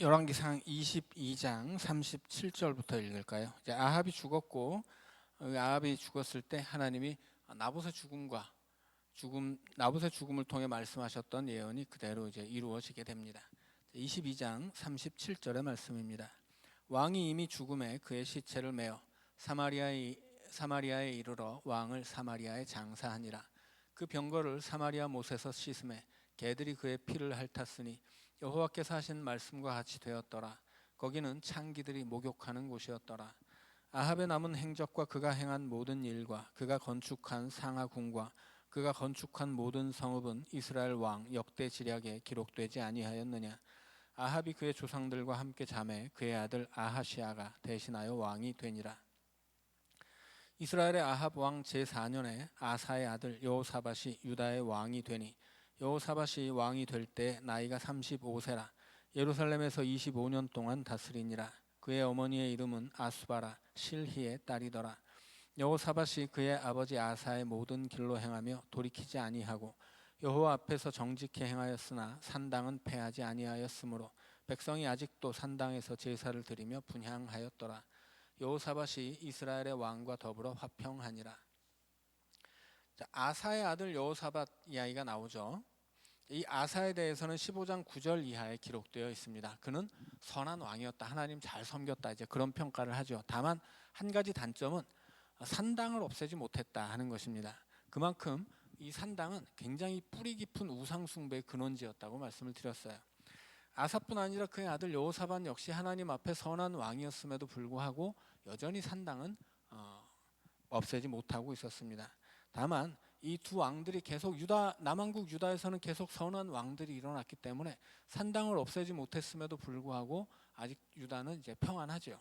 열왕기상 22장 37절부터 읽을까요? 이제 아합이 죽었고 아합이 죽었을 때 하나님이 나봇의 나봇의 죽음을 통해 말씀하셨던 예언이 그대로 이제 이루어지게 됩니다. 22장 37절의 말씀입니다. 왕이 이미 죽음에 그의 시체를 메어 사마리아에 이르러 왕을 사마리아에 장사하니라. 그 병거를 사마리아 못에서 씻음에 개들이 그의 피를 핥았으니 여호와께서 하신 말씀과 같이 되었더라. 거기는 창기들이 목욕하는 곳이었더라. 아합의 남은 행적과 그가 행한 모든 일과 그가 건축한 상하궁과 그가 건축한 모든 성읍은 이스라엘 왕 역대 지략에 기록되지 아니하였느냐. 아합이 그의 조상들과 함께 잠에 그의 아들 아하시아가 대신하여 왕이 되니라. 이스라엘의 아합 왕 제4년에 아사의 아들 여호사밧이 유다의 왕이 되니 여호사밧이 왕이 될 때 나이가 35세라. 예루살렘에서 25년 동안 다스리니라. 그의 어머니의 이름은 아수바라 실히의 딸이더라. 여호사밧이 그의 아버지 아사의 모든 길로 행하며 돌이키지 아니하고 여호와 앞에서 정직히 행하였으나 산당은 패하지 아니하였으므로 백성이 아직도 산당에서 제사를 드리며 분향하였더라. 여호사밧이 이스라엘의 왕과 더불어 화평하니라. 아사의 아들 여호사밧 이야기가 나오죠. 이 아사에 대해서는 15장 9절 이하에 기록되어 있습니다. 그는 선한 왕이었다. 하나님 잘 섬겼다. 이제 그런 평가를 하죠. 다만 한 가지 단점은 산당을 없애지 못했다 하는 것입니다. 그만큼 이 산당은 굉장히 뿌리 깊은 우상 숭배의 근원지였다고 말씀을 드렸어요. 아사뿐 아니라 그의 아들 여호사밧 역시 하나님 앞에 선한 왕이었음에도 불구하고 여전히 산당은 없애지 못하고 있었습니다. 다만 이 두 왕들이 계속 남왕국 유다에서는 계속 선한 왕들이 일어났기 때문에 산당을 없애지 못했음에도 불구하고 아직 유다는 이제 평안하죠.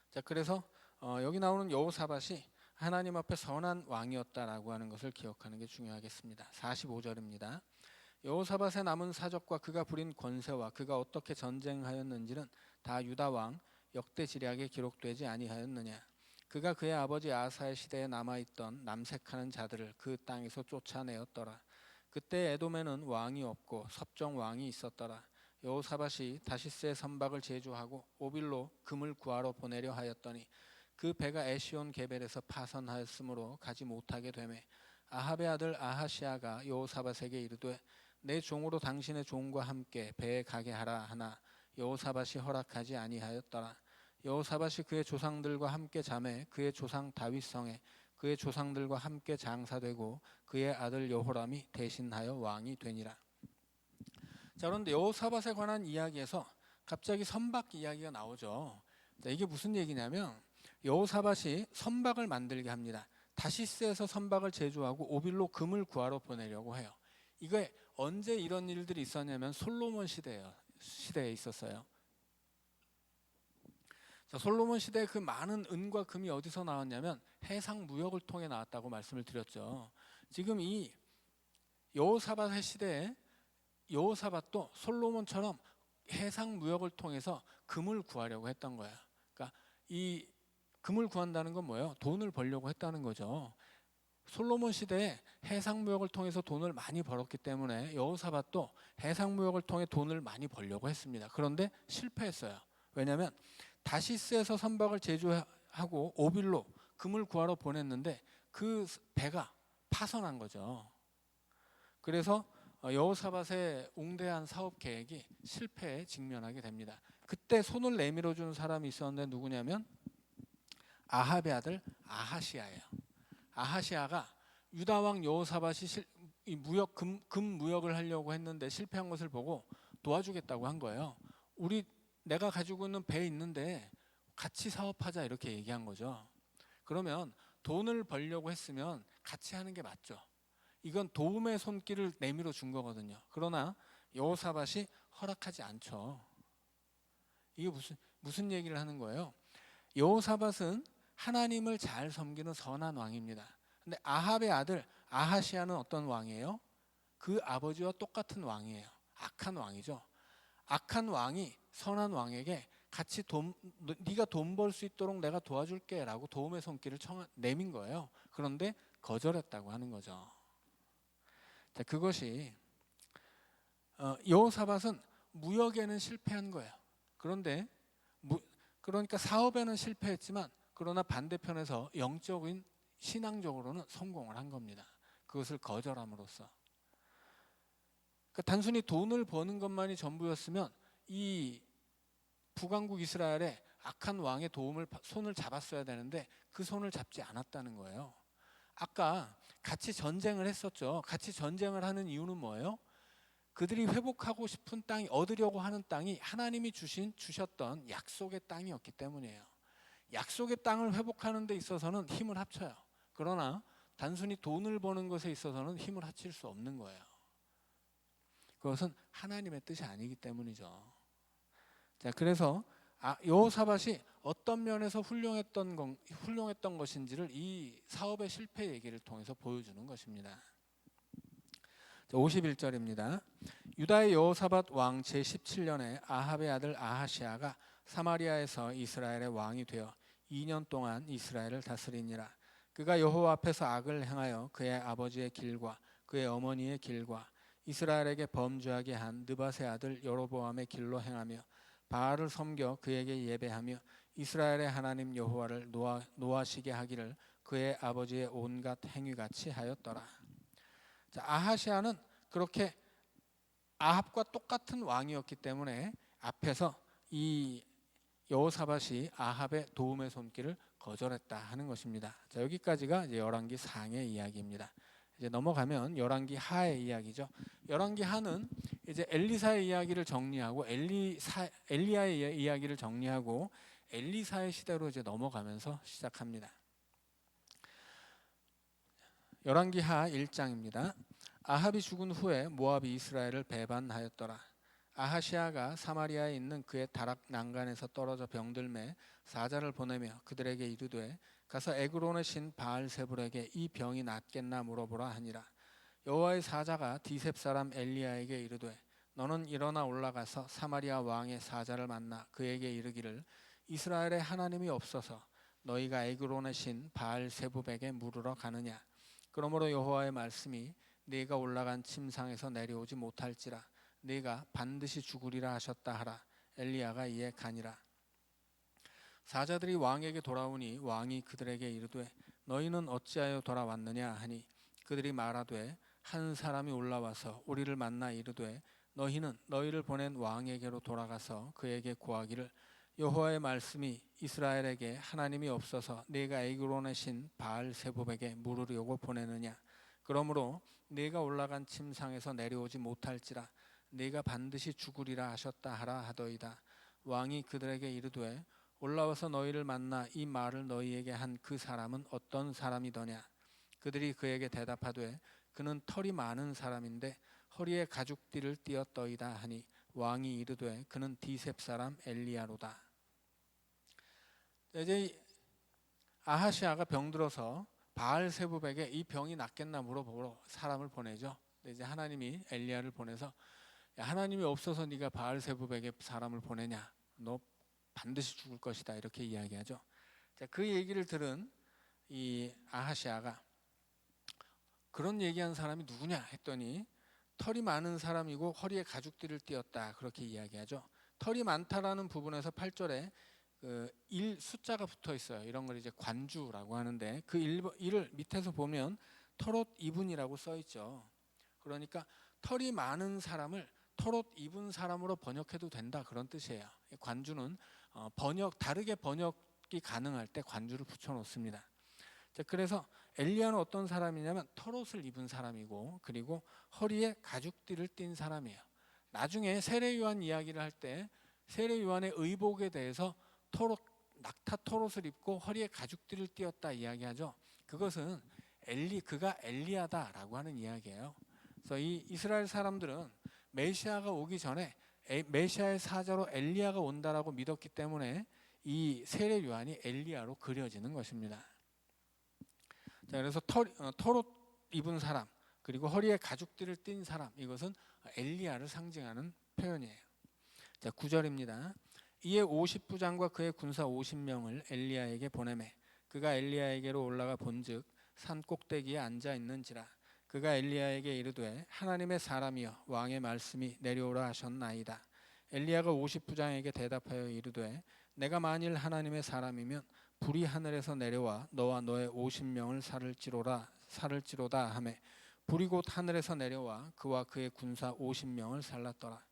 자, 그래서 여기 나오는 여호사밧이 하나님 앞에 선한 왕이었다라고 하는 것을 기억하는 게 중요하겠습니다. 45절입니다. 여호사밧의 남은 사적과 그가 부린 권세와 그가 어떻게 전쟁하였는지는 다 유다 왕 역대 지략에 기록되지 아니하였느냐. 그가 그의 아버지 아사의 시대에 남아있던 남색하는 자들을 그 땅에서 쫓아내었더라. 그때 에돔에는 왕이 없고 섭정 왕이 있었더라. 여호사밧이 다시스의 선박을 제주하고 오빌로 금을 구하러 보내려 하였더니 그 배가 에시온 게벨에서 파선하였으므로 가지 못하게 되매 아합의 아들 아하시아가 여호사밧에게 이르되 내 종으로 당신의 종과 함께 배에 가게 하라 하나 여호사밧이 허락하지 아니하였더라. 여호사밧이 그의 조상들과 함께 잠에 그의 조상 다윗성에 그의 조상들과 함께 장사되고 그의 아들 여호람이 대신하여 왕이 되니라. 자, 그런데 여호사밧에 관한 이야기에서 갑자기 선박 이야기가 나오죠. 자, 이게 무슨 얘기냐면 여호사밧이 선박을 만들게 합니다. 다시스에서 선박을 제조하고 오빌로 금을 구하러 보내려고 해요. 이게 언제 이런 일들이 있었냐면 솔로몬 시대에 있었어요. 자, 솔로몬 시대에 그 많은 은과 금이 어디서 나왔냐면 해상 무역을 통해 나왔다고 말씀을 드렸죠. 지금 이 여호사밧의 시대에 여호사밧도 솔로몬처럼 해상 무역을 통해서 금을 구하려고 했던 거예요. 그러니까 이 금을 구한다는 건 뭐예요? 돈을 벌려고 했다는 거죠. 솔로몬 시대에 해상 무역을 통해서 돈을 많이 벌었기 때문에 여호사밧도 해상 무역을 통해 돈을 많이 벌려고 했습니다. 그런데 실패했어요. 왜냐하면 다시스에서 선박을 제조하고 오빌로 금을 구하러 보냈는데 그 배가 파선한 거죠. 그래서 여호사밧의 웅대한 사업 계획이 실패에 직면하게 됩니다. 그때 손을 내밀어 주는 사람이 있었는데 누구냐면 아합의 아들 아하시아예요. 아하시아가 유다 왕 여호사밧이 금 무역을 하려고 했는데 실패한 것을 보고 도와주겠다고 한 거예요. 내가 가지고 있는 배 있는데 같이 사업하자 이렇게 얘기한 거죠. 그러면 돈을 벌려고 했으면 같이 하는 게 맞죠. 이건 도움의 손길을 내밀어 준 거거든요. 그러나 여호사밧이 허락하지 않죠. 이게 무슨 얘기를 하는 거예요? 여호사밧은 하나님을 잘 섬기는 선한 왕입니다. 근데 아합의 아들 아하시아는 어떤 왕이에요? 그 아버지와 똑같은 왕이에요. 악한 왕이죠. 악한 왕이 선한 왕에게 같이 네가 돈 벌 수 있도록 내가 도와줄게 라고 도움의 손길을 내민 거예요. 그런데 거절했다고 하는 거죠. 자, 그것이 여호사밧은 무역에는 실패한 거예요. 그런데 그러니까 사업에는 실패했지만 그러나 반대편에서 영적인 신앙적으로는 성공을 한 겁니다. 그것을 거절함으로써. 그러니까 단순히 돈을 버는 것만이 전부였으면 이 북왕국 이스라엘의 악한 왕의 손을 잡았어야 되는데 그 손을 잡지 않았다는 거예요. 아까 같이 전쟁을 했었죠. 같이 전쟁을 하는 이유는 뭐예요? 그들이 회복하고 싶은 땅이, 얻으려고 하는 땅이 하나님이 주셨던 약속의 땅이었기 때문이에요. 약속의 땅을 회복하는 데 있어서는 힘을 합쳐요. 그러나 단순히 돈을 버는 것에 있어서는 힘을 합칠 수 없는 거예요. 그것은 하나님의 뜻이 아니기 때문이죠. 자, 그래서 여호사밧이 어떤 면에서 훌륭했던 것인지를 이 사업의 실패 얘기를 통해서 보여주는 것입니다. 51절입니다. 유다의 여호사밧 왕 제17년에 아합의 아들 아하시아가 사마리아에서 이스라엘의 왕이 되어 2년 동안 이스라엘을 다스리니라. 그가 여호와 앞에서 악을 행하여 그의 아버지의 길과 그의 어머니의 길과 이스라엘에게 범죄하게 한 느밧의 아들 여로보암의 길로 행하며 바알을 섬겨 그에게 예배하며 이스라엘의 하나님 여호와를 노하시게 하기를 그의 아버지의 온갖 행위같이 하였더라. 자, 아하시아는 그렇게 아합과 똑같은 왕이었기 때문에 앞에서 이 여호사밧이 아합의 도움의 손길을 거절했다 하는 것입니다. 자, 여기까지가 이제 열왕기 상의 이야기입니다. 이제 넘어가면 열왕기 하의 이야기죠. 열왕기 하는 이제 엘리사의 이야기를 정리하고 엘리야의 이야기를 정리하고 엘리사의 시대로 이제 넘어가면서 시작합니다. 열왕기 하 1장입니다. 아합이 죽은 후에 모압이 이스라엘을 배반하였더라. 아하시아가 사마리아에 있는 그의 다락 난간에서 떨어져 병들매 사자를 보내며 그들에게 이르되 가서 에그론의 신 바알세불에게 이 병이 낫겠나 물어보라 하니라. 여호와의 사자가 디셉 사람 엘리야에게 이르되 너는 일어나 올라가서 사마리아 왕의 사자를 만나 그에게 이르기를 이스라엘의 하나님이 없어서 너희가 에그론의 신 바알세불에게 물으러 가느냐. 그러므로 여호와의 말씀이 네가 올라간 침상에서 내려오지 못할지라 네가 반드시 죽으리라 하셨다 하라. 엘리야가 이에 가니라. 사자들이 왕에게 돌아오니 왕이 그들에게 이르되 너희는 어찌하여 돌아왔느냐 하니 그들이 말하되 한 사람이 올라와서 우리를 만나 이르되 너희는 너희를 보낸 왕에게로 돌아가서 그에게 고하기를 여호와의 말씀이 이스라엘에게 하나님이 없어서 네가 에그론의 신 바알세불에게 물으려고 보내느냐. 그러므로 네가 올라간 침상에서 내려오지 못할지라 네가 반드시 죽으리라 하셨다 하라 하더이다. 왕이 그들에게 이르되 올라와서 너희를 만나 이 말을 너희에게 한 그 사람은 어떤 사람이더냐. 그들이 그에게 대답하되 그는 털이 많은 사람인데 허리에 가죽띠를 띠었더이다 하니 왕이 이르되 그는 디셉 사람 엘리야로다. 이제 아하시아가 병들어서 바알세불에게 이 병이 낫겠나 물어보러 사람을 보내죠. 이제 하나님이 엘리야를 보내서 야, 하나님이 없어서 네가 바알세불에게 사람을 보내냐? 너 반드시 죽을 것이다 이렇게 이야기하죠. 자, 그 얘기를 들은 이 아하시아가 그런 얘기한 사람이 누구냐 했더니 털이 많은 사람이고 허리에 가죽띠를 띠었다 그렇게 이야기하죠. 털이 많다라는 부분에서 8절에 그 숫자가 붙어 있어요. 이런 걸 이제 관주라고 하는데 그 일을 밑에서 보면 털옷 입은이라고 써 있죠. 그러니까 털이 많은 사람을 털옷 입은 사람으로 번역해도 된다 그런 뜻이에요. 관주는 다르게 번역이 가능할 때 관주를 붙여 놓습니다. 자, 그래서 엘리야는 어떤 사람이냐면 털옷을 입은 사람이고 그리고 허리에 가죽띠를 띤 사람이에요. 나중에 세례요한 이야기를 할 때 세례요한의 의복에 대해서 낙타 털옷을 입고 허리에 가죽띠를 띠었다 이야기하죠. 그것은 그가 엘리야다라고 하는 이야기예요. 그래서 이 이스라엘 사람들은 메시아가 오기 전에 메시아의 사자로 엘리야가 온다라고 믿었기 때문에 이 세례 요한이 엘리야로 그려지는 것입니다. 자, 그래서 털옷 입은 사람 그리고 허리에 가죽띠를 띤 사람 이것은 엘리야를 상징하는 표현이에요. 자, 9절입니다. 이에 50부장과 그의 군사 50명을 엘리야에게 보내매 그가 엘리야에게로 올라가 본즉 산 꼭대기에 앉아 있는지라. 그가 엘리야에게 이르되 하나님의 사람이여 왕의 말씀이 내려오라 하셨나이다. 엘리야가 50부장에게 대답하여 이르되 내가 만일 하나님의 사람이면 불이 하늘에서 내려와 너와 너의 50명을 살을지로다 하매 불이 곧 하늘에서 내려와 그와 그의 군사 50명을 살랐더라.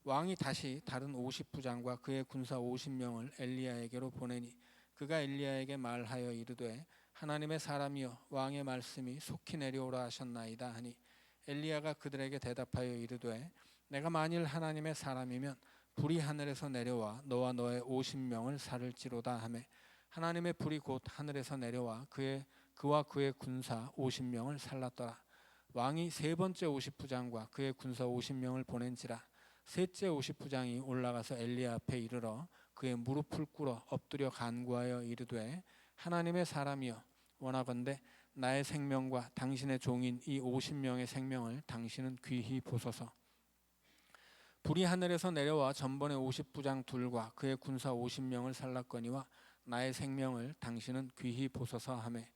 왕이 다시 다른 50부장과 그의 군사 50명을 엘리야에게로 보내니 그가 엘리야에게 말하여 이르되 하나님의 사람이여 왕의 말씀이 속히 내려오라 하셨나이다 하니 엘리야가 그들에게 대답하여 이르되 내가 만일 하나님의 사람이면 불이 하늘에서 내려와 너와 너의 50명을 살을지로다 하매 하나님의 불이 곧 하늘에서 내려와 그와 그의 군사 50명을 살랐더라. 왕이 세 번째 50부장과 그의 군사 50명을 보낸지라 셋째 50부장이 올라가서 엘리야 앞에 이르러 그의 무릎을 꿇어 엎드려 간구하여 이르되 하나님의 사람이여 원하건대 나의 생명과 당신의 종인 이 50명의 생명을 당신은 귀히 보소서. 불이 하늘에서 내려와 전번에 50부장 둘과 그의 군사 50명을 살랐거니와 나의 생명을 당신은 귀히 보소서 하매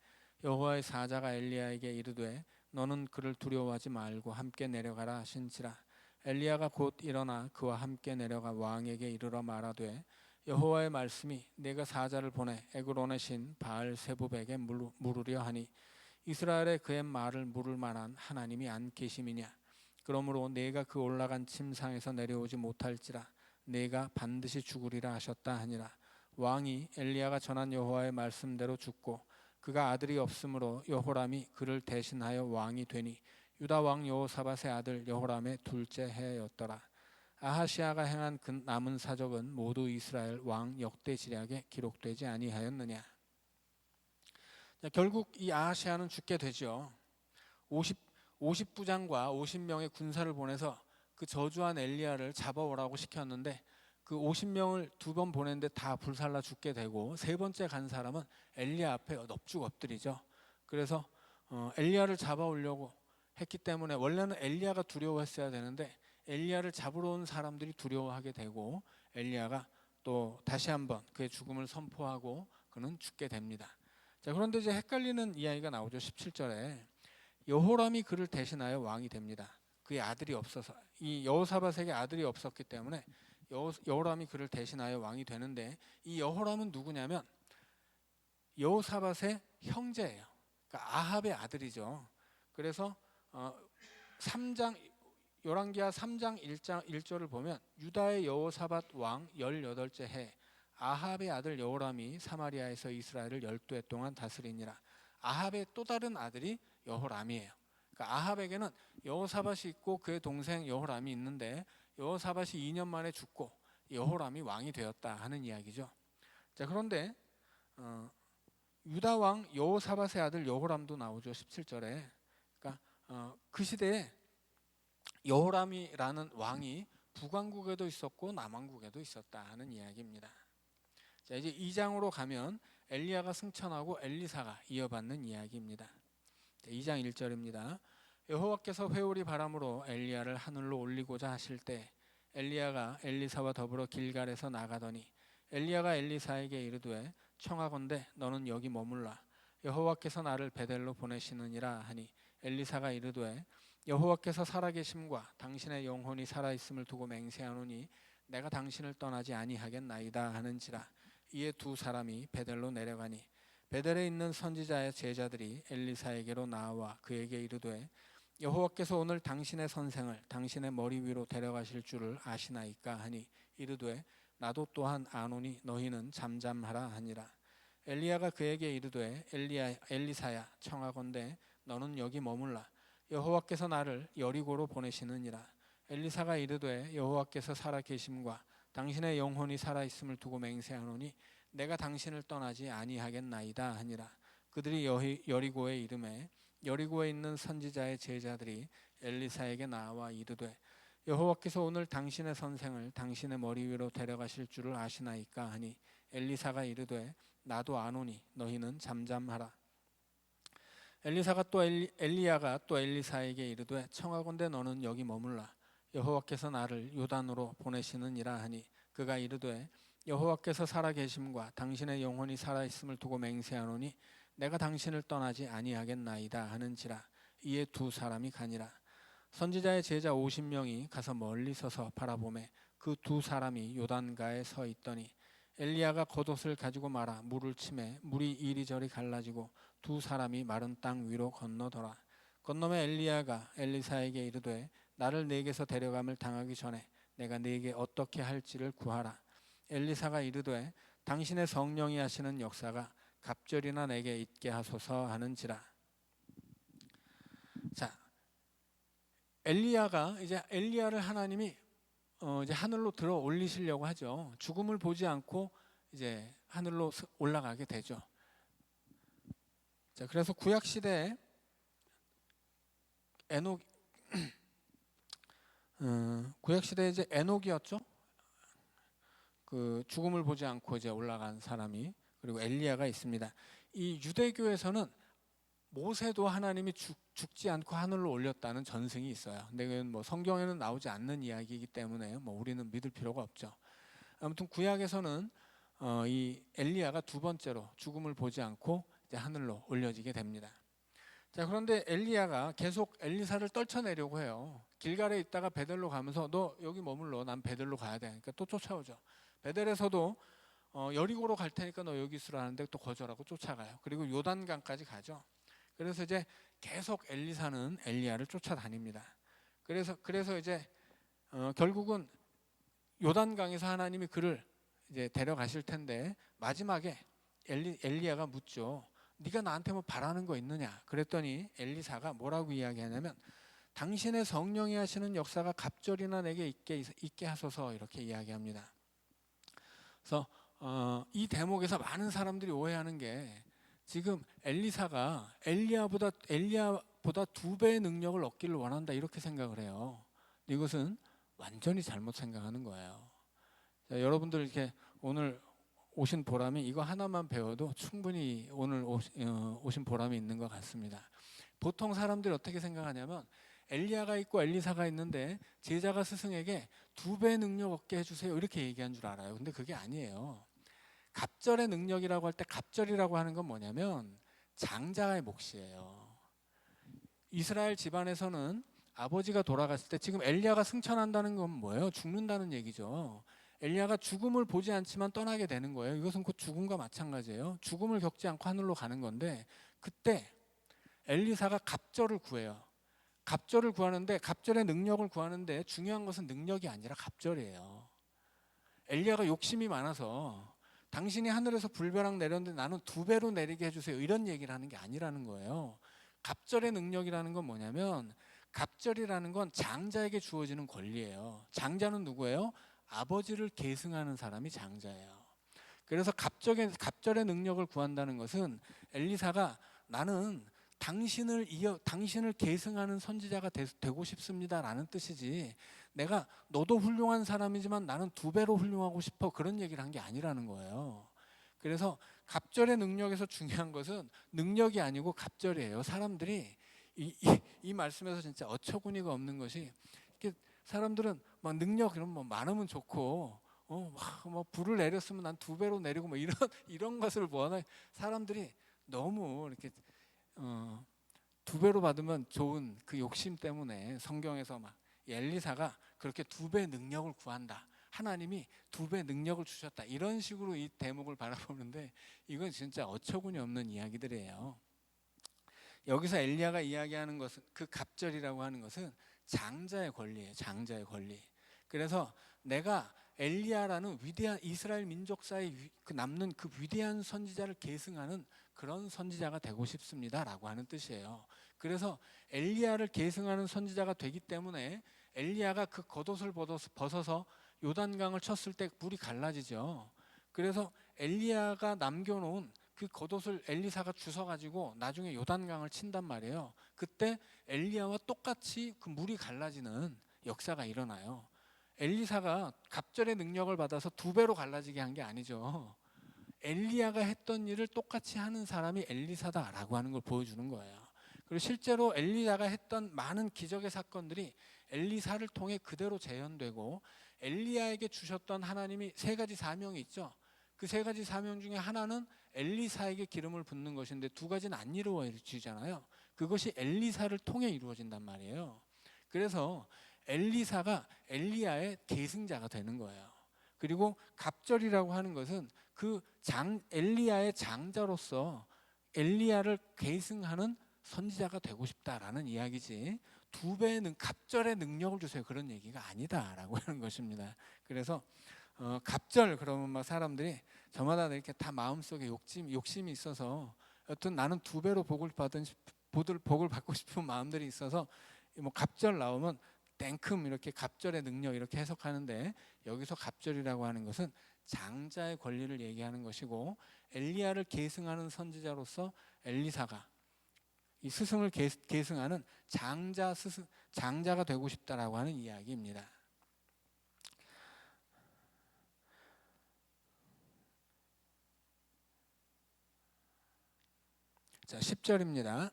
여호와의 사자가 엘리야에게 이르되 너는 그를 두려워하지 말고 함께 내려가라 하신지라. 엘리야가 곧 일어나 그와 함께 내려가 왕에게 이르러 말하되 여호와의 말씀이 내가 사자를 보내 에그론의 신 바알세붑에게 물으려 하니 이스라엘에 그의 말을 물을 만한 하나님이 안 계심이냐. 그러므로 내가 그 올라간 침상에서 내려오지 못할지라 내가 반드시 죽으리라 하셨다 하니라. 왕이 엘리야가 전한 여호와의 말씀대로 죽고 그가 아들이 없으므로 여호람이 그를 대신하여 왕이 되니 유다 왕 여호사밧의 아들 여호람의 둘째 해였더라. 아하시아가 행한 그 남은 사적은 모두 이스라엘 왕 역대 지략에 기록되지 아니하였느냐. 결국 이 아하시아는 죽게 되죠. 50부장과 50명의 군사를 보내서 그 저주한 엘리야를 잡아오라고 시켰는데 그 50명을 두 번 보냈는데 다 불살라 죽게 되고 세 번째 간 사람은 엘리야 앞에 넙죽 엎드리죠. 그래서 엘리야를 잡아오려고 했기 때문에 원래는 엘리야가 두려워했어야 되는데 엘리야를 잡으러 온 사람들이 두려워하게 되고 엘리야가 또 다시 한번 그의 죽음을 선포하고 그는 죽게 됩니다. 자, 그런데 이제 헷갈리는 이야기가 나오죠. 17절에 여호람이 그를 대신하여 왕이 됩니다. 그의 아들이 없어서 이 여호사밧에게 아들이 없었기 때문에 여호람이 그를 대신하여 왕이 되는데 이 여호람은 누구냐면 여호사밧의 형제예요. 그러니까 아합의 아들이죠. 그래서 3장 열왕기하 3장 1절을 보면 유다의 여호사밧 왕 18째 해 아합의 아들 여호람이 사마리아에서 이스라엘을 12해 동안 다스리니라. 아합의 또 다른 아들이 여호람이에요. 그러니까 아합에게는 여호사밧이 있고 그의 동생 여호람이 있는데 여호사밧이 2년 만에 죽고 여호람이 왕이 되었다 하는 이야기죠. 자, 그런데 유다 왕 여호사밧의 아들 여호람도 나오죠. 17절에. 그러니까 그 시대에 여호람이라는 왕이 북왕국에도 있었고 남왕국에도 있었다 하는 이야기입니다. 자, 이제 2장으로 가면 엘리야가 승천하고 엘리사가 이어받는 이야기입니다. 2장 1절입니다. 여호와께서 회오리 바람으로 엘리야를 하늘로 올리고자 하실 때 엘리야가 엘리사와 더불어 길갈에서 나가더니 엘리야가 엘리사에게 이르되 청하건대 너는 여기 머물라 여호와께서 나를 베델로 보내시느니라 하니 엘리사가 이르되 여호와께서 살아계심과 당신의 영혼이 살아있음을 두고 맹세하노니 내가 당신을 떠나지 아니하겠나이다 하는지라. 이에 두 사람이 베델로 내려가니 베델에 있는 선지자의 제자들이 엘리사에게로 나와 그에게 이르되 여호와께서 오늘 당신의 선생을 당신의 머리 위로 데려가실 줄을 아시나이까 하니 이르되 나도 또한 아노니 너희는 잠잠하라 하니라. 엘리야가 그에게 이르되 엘리사야 청하건대 너는 여기 머물라 여호와께서 나를 여리고로 보내시느니라. 엘리사가 이르되 여호와께서 살아계심과 당신의 영혼이 살아있음을 두고 맹세하노니 내가 당신을 떠나지 아니하겠나이다 하니라. 그들이 여리고에 이르매 여리고에 있는 선지자의 제자들이 엘리사에게 나와 이르되 여호와께서 오늘 당신의 선생을 당신의 머리 위로 데려가실 줄을 아시나이까 하니 엘리사가 이르되 나도 아노니 너희는 잠잠하라. 엘리야가 또 엘리사에게 이르되 청하건대 너는 여기 머물라 여호와께서 나를 요단으로 보내시느니라 하니 그가 이르되 여호와께서 살아계심과 당신의 영혼이 살아있음을 두고 맹세하노니 내가 당신을 떠나지 아니하겠나이다 하는지라. 이에 두 사람이 가니라. 선지자의 제자 50명이 가서 멀리 서서 바라보매 그 두 사람이 요단가에 서 있더니 엘리야가 겉옷을 가지고 말아 물을 치매 물이 이리저리 갈라지고 두 사람이 마른 땅 위로 건너더라. 건너매 엘리야가 엘리사에게 이르되 나를 네게서 데려감을 당하기 전에 내가 네게 어떻게 할지를 구하라. 엘리사가 이르되 당신의 성령이 하시는 역사가 갑절이나 내게 있게 하소서 하는지라. 자, 엘리야를 하나님이 이제 하늘로 들어 올리시려고 하죠. 죽음을 보지 않고 이제 하늘로 올라가게 되죠. 자, 그래서 구약 시대에 구약 시대에 이제 에녹이었죠. 그 죽음을 보지 않고 이제 올라간 사람이, 그리고 엘리야가 있습니다. 이 유대교에서는 모세도 하나님이 죽지 않고 하늘로 올렸다는 전승이 있어요. 근데 그건 뭐 성경에는 나오지 않는 이야기이기 때문에 뭐 우리는 믿을 필요가 없죠. 아무튼 구약에서는 이 엘리야가 두 번째로 죽음을 보지 않고 이제 하늘로 올려지게 됩니다. 자, 그런데 엘리야가 계속 엘리사를 떨쳐내려고 해요. 길갈에 있다가 베델로 가면서 너 여기 머물러, 난 베델로 가야 돼. 그러니까 또 쫓아오죠. 베델에서도 여리고로 갈 테니까 너 여기 있으라 하는데 또 거절하고 쫓아가요. 그리고 요단강까지 가죠. 그래서 이제 계속 엘리사는 엘리야를 쫓아다닙니다. 그래서 이제 결국은 요단강에서 하나님이 그를 이제 데려가실 텐데 마지막에 엘리야가 묻죠. 네가 나한테 뭐 바라는 거 있느냐? 그랬더니 엘리사가 뭐라고 이야기하냐면 당신의 성령이 하시는 역사가 갑절이나 내게 있게 하소서, 이렇게 이야기합니다. 그래서 이 대목에서 많은 사람들이 오해하는 게 지금 엘리사가 엘리야보다 2배의 능력을 얻기를 원한다, 이렇게 생각을 해요. 이것은 완전히 잘못 생각하는 거예요. 자, 여러분들 이렇게 오늘 오신 보람이 이거 하나만 배워도 충분히 오늘 오신 보람이 있는 것 같습니다. 보통 사람들이 어떻게 생각하냐면 엘리야가 있고 엘리사가 있는데 제자가 스승에게 2배 능력 얻게 해주세요, 이렇게 얘기한 줄 알아요. 근데 그게 아니에요. 갑절의 능력이라고 할 때 갑절이라고 하는 건 뭐냐면 장자의 몫이에요. 이스라엘 집안에서는 아버지가 돌아갔을 때, 지금 엘리야가 승천한다는 건 뭐예요? 죽는다는 얘기죠. 엘리야가 죽음을 보지 않지만 떠나게 되는 거예요. 이것은 곧 죽음과 마찬가지예요. 죽음을 겪지 않고 하늘로 가는 건데, 그때 엘리사가 갑절을 구해요. 갑절을 구하는데, 갑절의 능력을 구하는데 중요한 것은 능력이 아니라 갑절이에요. 엘리야가 욕심이 많아서 당신이 하늘에서 불벼락 내렸는데 나는 2배로 내리게 해주세요, 이런 얘기를 하는 게 아니라는 거예요. 갑절의 능력이라는 건 뭐냐면, 갑절이라는 건 장자에게 주어지는 권리예요. 장자는 누구예요? 아버지를 계승하는 사람이 장자예요. 그래서 갑절의 능력을 구한다는 것은 엘리사가 나는 당신을 계승하는 선지자가 되고 싶습니다라는 뜻이지, 내가 너도 훌륭한 사람이지만 나는 2배로 훌륭하고 싶어, 그런 얘기를 한 게 아니라는 거예요. 그래서 갑절의 능력에서 중요한 것은 능력이 아니고 갑절이에요. 사람들이 이 말씀에서 진짜 어처구니가 없는 것이, 이렇게 사람들은 막 능력 이런 뭐 많으면 좋고 뭐 불을 내렸으면 난 2배로 내리고 뭐 이런 것을 원해. 사람들이 너무 이렇게 2배로 받으면 좋은 그 욕심 때문에 성경에서 막 엘리사가 그렇게 2배 능력을 구한다, 하나님이 2배 능력을 주셨다, 이런 식으로 이 대목을 바라보는데 이건 진짜 어처구니 없는 이야기들이에요. 여기서 엘리야가 이야기하는 것은, 그 갑절이라고 하는 것은 장자의 권리예요. 장자의 권리. 그래서 내가 엘리야라는 위대한 이스라엘 민족사에 남는 그 위대한 선지자를 계승하는 그런 선지자가 되고 싶습니다라고 하는 뜻이에요. 그래서 엘리야를 계승하는 선지자가 되기 때문에 엘리야가 그 겉옷을 벗어서 요단강을 쳤을 때 물이 갈라지죠. 그래서 엘리야가 남겨놓은 그 겉옷을 엘리사가 주워가지고 나중에 요단강을 친단 말이에요. 그때 엘리야와 똑같이 그 물이 갈라지는 역사가 일어나요. 엘리사가 갑절의 능력을 받아서 2배로 갈라지게 한 게 아니죠. 엘리야가 했던 일을 똑같이 하는 사람이 엘리사다라고 하는 걸 보여주는 거예요. 그리고 실제로 엘리야가 했던 많은 기적의 사건들이 엘리사를 통해 그대로 재현되고, 엘리야에게 주셨던 하나님이 3가지 사명이 있죠. 그 3가지 사명 중에 하나는 엘리사에게 기름을 붓는 것인데 2가지는 안 이루어지잖아요. 그것이 엘리사를 통해 이루어진단 말이에요. 그래서 엘리사가 엘리야의 계승자가 되는 거예요. 그리고 갑절이라고 하는 것은 그 엘리야의 장자로서 엘리야를 계승하는 선지자가 되고 싶다라는 이야기지, 두 배의 갑절의 능력을 주세요 그런 얘기가 아니다라고 하는 것입니다. 그래서 갑절 그러면 막 사람들이 저마다 이렇게 다 마음속에 욕심이 있어서 여튼 나는 두 배로 복을 받고 싶은 마음들이 있어서 뭐 갑절 나오면 땡큼 이렇게 갑절의 능력 이렇게 해석하는데, 여기서 갑절이라고 하는 것은 장자의 권리를 얘기하는 것이고, 엘리야를 계승하는 선지자로서 엘리사가 이 스승을 계승하는 장자가 되고 싶다라고 하는 이야기입니다. 자, 10절입니다.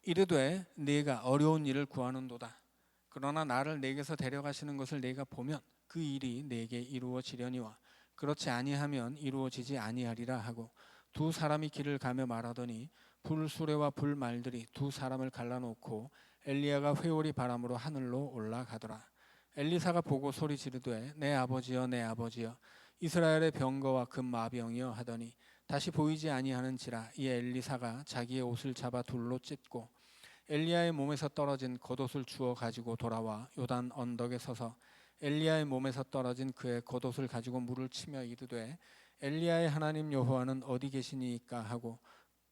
이르되 네가 어려운 일을 구하는도다. 그러나 나를 내게서 데려가시는 것을 내가 보면 그 일이 내게 이루어지려니와 그렇지 아니하면 이루어지지 아니하리라 하고, 두 사람이 길을 가며 말하더니 불수레와 불말들이 두 사람을 갈라놓고 엘리야가 회오리 바람으로 하늘로 올라가더라. 엘리사가 보고 소리 지르되 내 아버지여 내 아버지여 이스라엘의 병거와 금 마병이여 하더니 다시 보이지 아니하는지라. 이에 엘리사가 자기의 옷을 잡아 둘로 찢고 엘리야의 몸에서 떨어진 겉옷을 주워 가지고 돌아와 요단 언덕에 서서 엘리야의 몸에서 떨어진 그의 겉옷을 가지고 물을 치며 이르되 엘리야의 하나님 여호와는 어디 계시니이까 하고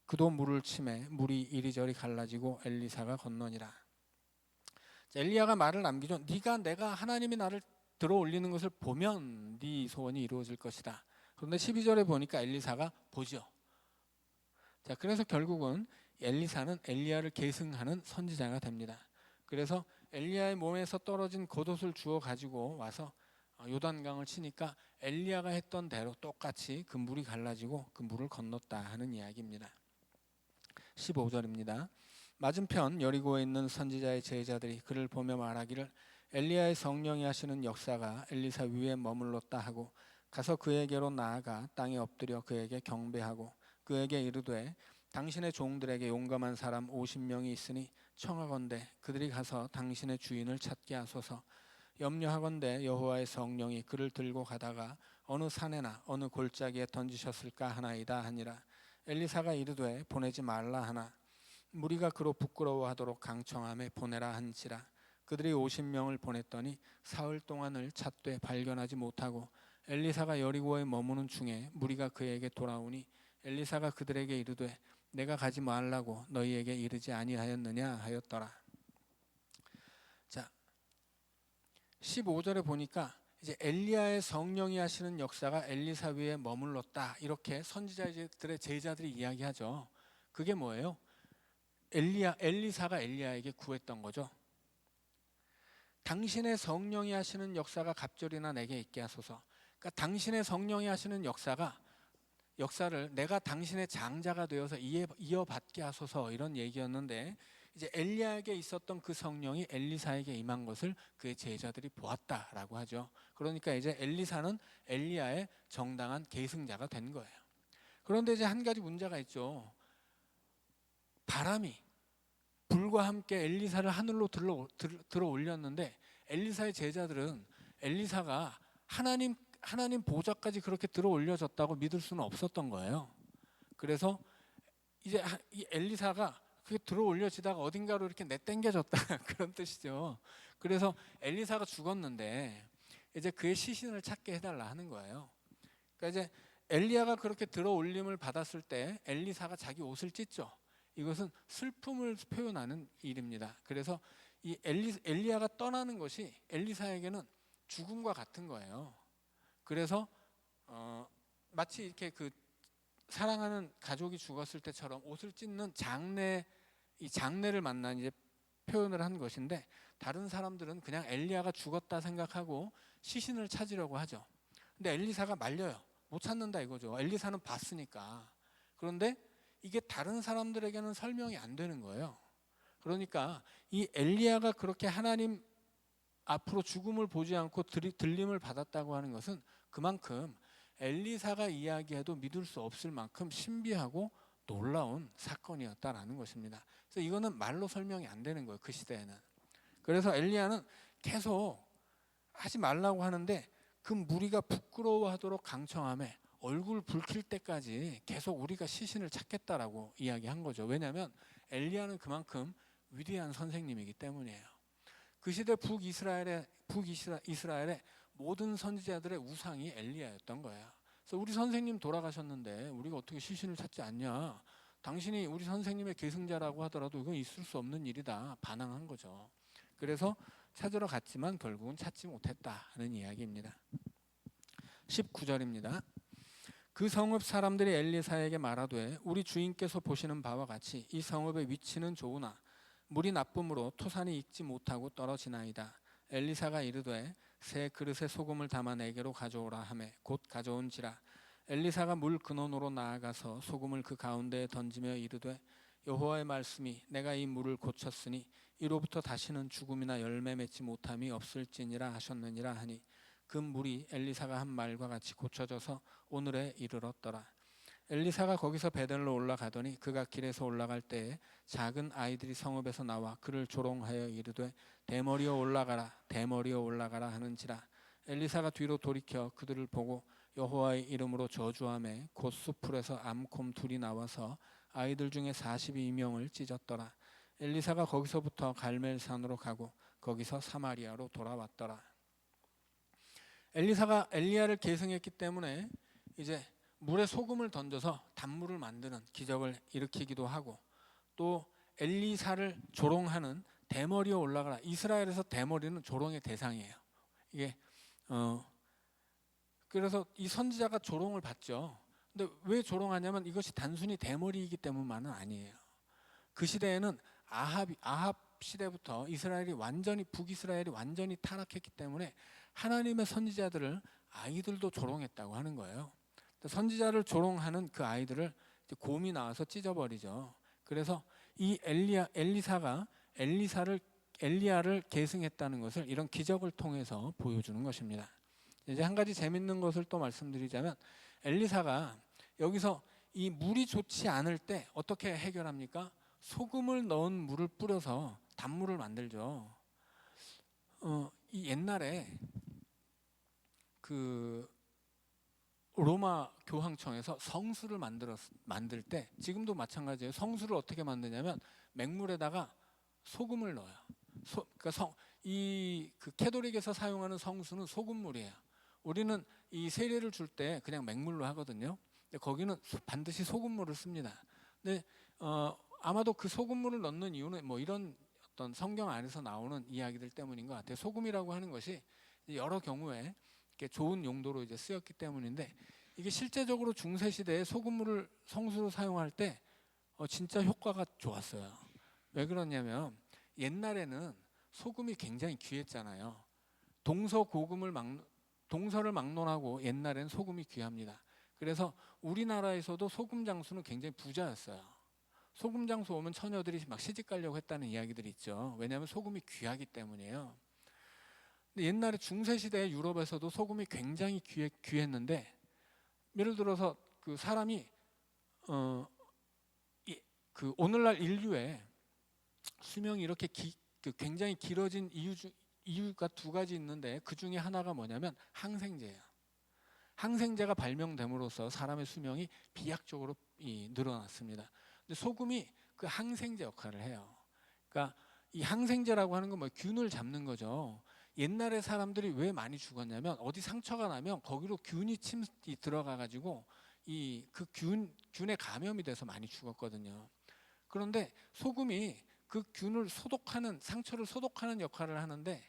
그도 물을 치매 물이 이리저리 갈라지고 엘리사가 건너니라. 엘리야가 말을 남기죠. 내가 하나님이 나를 들어 올리는 것을 보면 네 소원이 이루어질 것이다. 그런데 12절에 보니까 엘리사가 보죠. 자, 그래서 결국은 엘리사는 엘리야를 계승하는 선지자가 됩니다. 그래서 엘리야의 몸에서 떨어진 겉옷을 주워 가지고 와서 요단강을 치니까 엘리야가 했던 대로 똑같이 그 물이 갈라지고 그 물을 건넜다 하는 이야기입니다. 15절입니다. 맞은편 여리고에 있는 선지자의 제자들이 그를 보며 말하기를 엘리야의 성령이 하시는 역사가 엘리사 위에 머물렀다 하고 가서 그에게로 나아가 땅에 엎드려 그에게 경배하고 그에게 이르되 당신의 종들에게 용감한 사람 50명이 있으니 청하건대 그들이 가서 당신의 주인을 찾게 하소서. 염려하건대 여호와의 성령이 그를 들고 가다가 어느 산에나 어느 골짜기에 던지셨을까 하나이다 하니라. 엘리사가 이르되 보내지 말라 하나 무리가 그로 부끄러워하도록 강청함에 보내라 한지라. 그들이 50명을 보냈더니 사흘 동안을 찾되 발견하지 못하고 엘리사가 여리고에 머무는 중에 무리가 그에게 돌아오니 엘리사가 그들에게 이르되 내가 가지 말라고 너희에게 이르지 아니하였느냐 하였더라. 자, 15절에 보니까 이제 엘리야의 성령이 하시는 역사가 엘리사 위에 머물렀다 이렇게 선지자들의 제자들이 이야기하죠. 그게 뭐예요? 엘리사가 엘리야에게 구했던 거죠. 당신의 성령이 하시는 역사가 갑절이나 내게 있게 하소서. 그러니까 당신의 성령이 하시는 역사를 내가 당신의 장자가 되어서 이어받게 하소서 이런 얘기였는데, 이제 엘리야에게 있었던 그 성령이 엘리사에게 임한 것을 그의 제자들이 보았다라고 하죠. 그러니까 이제 엘리사는 엘리야의 정당한 계승자가 된 거예요. 그런데 이제 한 가지 문제가 있죠. 바람이 불과 함께 엘리사를 하늘로 들어 올렸는데 엘리사의 제자들은 엘리사가 하나님 보좌까지 그렇게 들어 올려졌다고 믿을 수는 없었던 거예요. 그래서 이제 이 엘리사가 그게 들어 올려지다가 어딘가로 이렇게 내땡겨졌다 그런 뜻이죠. 그래서 엘리사가 죽었는데 이제 그의 시신을 찾게 해달라 하는 거예요. 그러니까 이제 엘리야가 그렇게 들어 올림을 받았을 때 엘리사가 자기 옷을 찢죠. 이것은 슬픔을 표현하는 일입니다. 그래서 이 엘리야가 떠나는 것이 엘리사에게는 죽음과 같은 거예요. 그래서 마치 이렇게 그 사랑하는 가족이 죽었을 때처럼 옷을 찢는 이 장례를 만난 이제 표현을 한 것인데, 다른 사람들은 그냥 엘리야가 죽었다 생각하고 시신을 찾으려고 하죠. 근데 엘리사가 말려요. 못 찾는다 이거죠. 엘리사는 봤으니까. 그런데 이게 다른 사람들에게는 설명이 안 되는 거예요. 그러니까 이 엘리야가 그렇게 하나님 앞으로 죽음을 보지 않고 들림을 받았다고 하는 것은 그만큼 엘리사가 이야기해도 믿을 수 없을 만큼 신비하고 놀라운 사건이었다라는 것입니다. 그래서 이거는 말로 설명이 안 되는 거예요. 그 시대에는. 그래서 엘리야는 계속 하지 말라고 하는데 그 무리가 부끄러워하도록 강청함에 얼굴 붉힐 때까지 계속 우리가 시신을 찾겠다라고 이야기한 거죠. 왜냐하면 엘리야는 그만큼 위대한 선생님이기 때문이에요. 그 시대 북이스라엘의 모든 선지자들의 우상이 엘리야였던 거예요. 그래서 우리 선생님 돌아가셨는데 우리가 어떻게 시신을 찾지 않냐? 당신이 우리 선생님의 계승자라고 하더라도 이건 있을 수 없는 일이다. 반항한 거죠. 그래서 찾으러 갔지만 결국은 찾지 못했다는 이야기입니다. 19절입니다. 그 성읍 사람들이 엘리사에게 말하되 우리 주인께서 보시는 바와 같이 이 성읍의 위치는 좋으나 물이 나쁨으로 토산이 익지 못하고 떨어지나이다. 엘리사가 이르되 새 그릇에 소금을 담아 내게로 가져오라 하매 곧 가져온지라. 엘리사가 물 근원으로 나아가서 소금을 그 가운데에 던지며 이르되 여호와의 말씀이 내가 이 물을 고쳤으니 이로부터 다시는 죽음이나 열매 맺지 못함이 없을지니라 하셨느니라 하니 그 물이 엘리사가 한 말과 같이 고쳐져서 오늘에 이르렀더라. 엘리사가 거기서 베델로 올라가더니 그가 길에서 올라갈 때에 작은 아이들이 성읍에서 나와 그를 조롱하여 이르되 대머리여 올라가라 대머리여 올라가라 하는지라. 엘리사가 뒤로 돌이켜 그들을 보고 여호와의 이름으로 저주하매 곧 숲풀에서 암곰 둘이 나와서 아이들 중에 42명을 찢었더라. 엘리사가 거기서부터 갈멜산으로 가고 거기서 사마리아로 돌아왔더라. 엘리사가 엘리야를 계승했기 때문에 이제 물에 소금을 던져서 단물을 만드는 기적을 일으키기도 하고 또 엘리사를 조롱하는 대머리에 올라가라. 이스라엘에서 대머리는 조롱의 대상이에요. 이게 그래서 이 선지자가 조롱을 받죠. 근데 왜 조롱하냐면 이것이 단순히 대머리이기 때문만은 아니에요. 그 시대에는 아합 시대부터 북이스라엘이 완전히 타락했기 때문에 하나님의 선지자들을 아이들도 조롱했다고 하는 거예요. 선지자를 조롱하는 그 아이들을 곰이 나와서 찢어버리죠. 그래서 이 엘리사가 엘리야를 계승했다는 것을 이런 기적을 통해서 보여주는 것입니다. 이제 한 가지 재밌는 것을 또 말씀드리자면 엘리사가 여기서 이 물이 좋지 않을 때 어떻게 해결합니까? 소금을 넣은 물을 뿌려서 단물을 만들죠. 이 옛날에 그 로마 교황청에서 성수를 만들 때 지금도 마찬가지예요. 성수를 어떻게 만드냐면 맹물에다가 소금을 넣어요. 그러니까 그 캐톨릭에서 사용하는 성수는 소금물이에요. 우리는 이 세례를 줄 때 그냥 맹물로 하거든요. 근데 거기는 반드시 소금물을 씁니다. 근데 아마도 그 소금물을 넣는 이유는 뭐 이런 어떤 성경 안에서 나오는 이야기들 때문인 것 같아요. 소금이라고 하는 것이 여러 경우에 이렇게 좋은 용도로 이제 쓰였기 때문인데 이게 실제적으로 중세 시대에 소금물을 성수로 사용할 때 진짜 효과가 좋았어요. 왜 그러냐면 옛날에는 소금이 굉장히 귀했잖아요. 동서를 막론하고 옛날에는 소금이 귀합니다. 그래서 우리나라에서도 소금 장수는 굉장히 부자였어요. 소금 장수 오면 처녀들이 막 시집 가려고 했다는 이야기들이 있죠. 왜냐하면 소금이 귀하기 때문이에요. 근데 옛날에 중세 시대 유럽에서도 소금이 굉장히 귀했는데 예를 들어서 그 사람이 그 오늘날 인류의 수명이 이렇게 굉장히 길어진 이유가 두 가지 있는데 그 중에 하나가 뭐냐면 항생제예요. 항생제가 발명됨으로써 사람의 수명이 비약적으로 늘어났습니다. 근데 소금이 그 항생제 역할을 해요. 그러니까 이 항생제라고 하는 건 뭐 균을 잡는 거죠. 옛날에 사람들이 왜 많이 죽었냐면 어디 상처가 나면 거기로 균이 들어가 가지고 그 균에 감염이 돼서 많이 죽었거든요. 그런데 소금이 그 균을 상처를 소독하는 역할을 하는데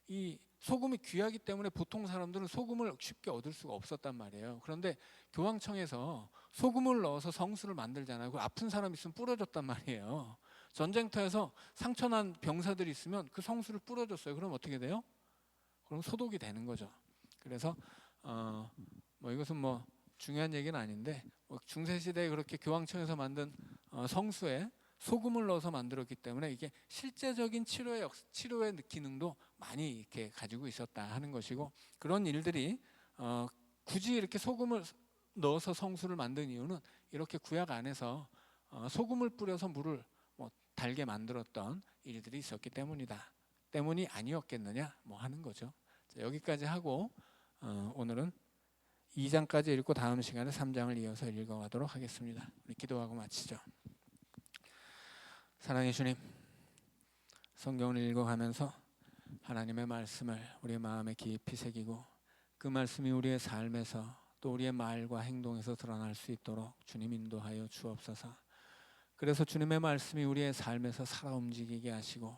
이 소금이 귀하기 때문에 보통 사람들은 소금을 쉽게 얻을 수가 없었단 말이에요. 그런데 교황청에서 소금을 넣어서 성수를 만들잖아요. 그 아픈 사람 있으면 뿌려줬단 말이에요. 전쟁터에서 상처난 병사들이 있으면 그 성수를 뿌려줬어요. 그럼 어떻게 돼요? 그럼 소독이 되는 거죠. 그래서 뭐 이것은 뭐 중요한 얘기는 아닌데 중세 시대에 그렇게 교황청에서 만든 성수에 소금을 넣어서 만들었기 때문에 이게 실제적인 치료의 기능도 많이 이렇게 가지고 있었다 하는 것이고 그런 일들이 굳이 이렇게 소금을 넣어서 성수를 만든 이유는 이렇게 구약 안에서 소금을 뿌려서 물을 뭐 달게 만들었던 일들이 있었기 때문이다. 때문이 아니었겠느냐 뭐 하는 거죠. 자, 여기까지 하고 오늘은 2장까지 읽고 다음 시간에 3장을 이어서 읽어가도록 하겠습니다. 우리 기도하고 마치죠. 사랑의 주님, 성경을 읽어가면서 하나님의 말씀을 우리의 마음에 깊이 새기고 그 말씀이 우리의 삶에서 또 우리의 말과 행동에서 드러날 수 있도록 주님 인도하여 주옵소서. 그래서 주님의 말씀이 우리의 삶에서 살아 움직이게 하시고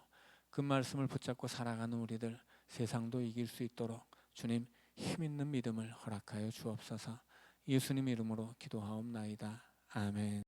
그 말씀을 붙잡고 살아가는 우리들 세상도 이길 수 있도록 주님 힘 있는 믿음을 허락하여 주옵소서. 예수님 이름으로 기도하옵나이다. 아멘.